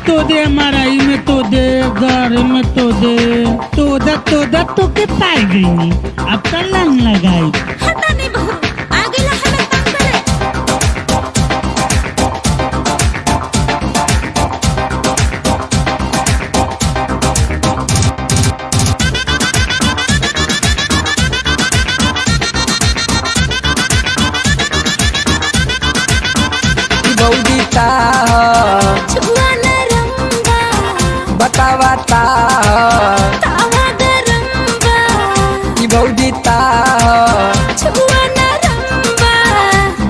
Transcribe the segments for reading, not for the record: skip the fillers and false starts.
तो दे, मराई में तो दे, घर में तो दे, तो के पाई गई अब तो लंग लगाई। हटा नहीं बहू, आगे ला हमें तंग करे। बौदीता छुआ नरम बा, बतावाता तावा गरम बा। बौदीता छुआ नरम बा,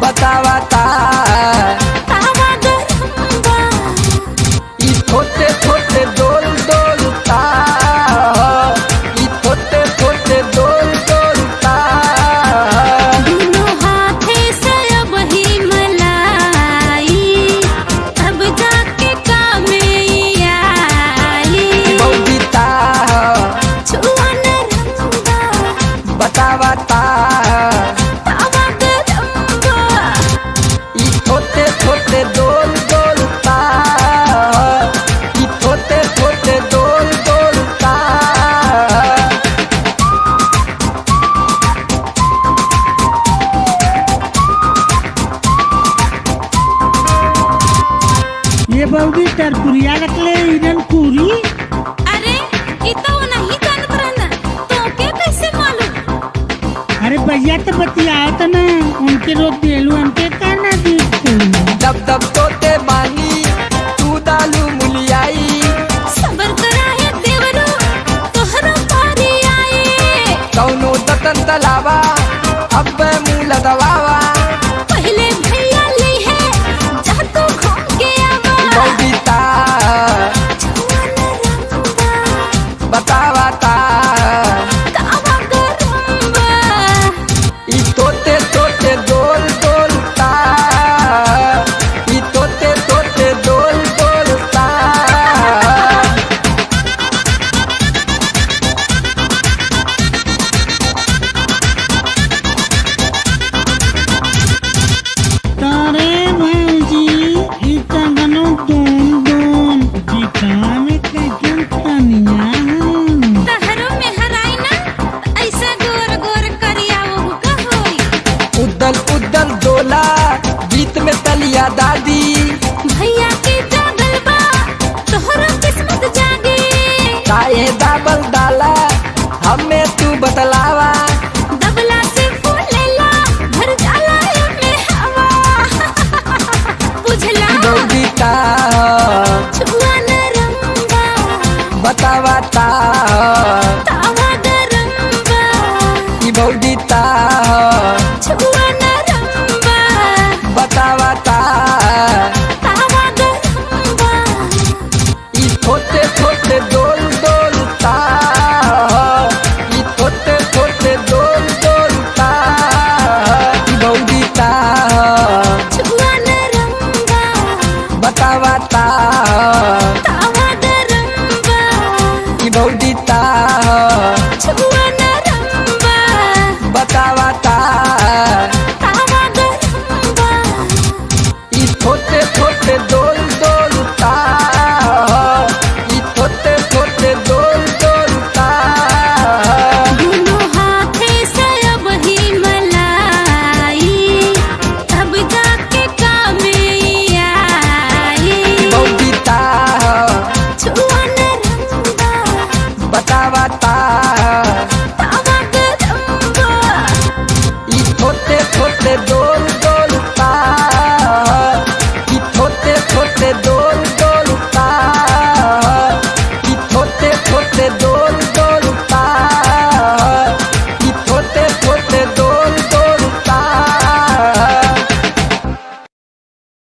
बतावाता तावा गरम बा। ई छोटे छोटे डोल डोलता, ई छोटे छोटे डोल डोलता। दोनों हाथे से अब ही मलाई, तब जाके काम में आई। बौदीता छुआ नरम बा, बतावाता तावा गरम बा। ई छोटे छोटे डोल डोलता, ई छोटे छोटे डोल डोलता। ये बौदी तरपुरिया रखले इधन पूरी। अरे ये तो वो नहीं जानत रहना, तो क्या कैसे मालूम? अरे भैया तो बतियाओ तो ना, उनके रोज देलू हमके कहना दी। दब दब तोते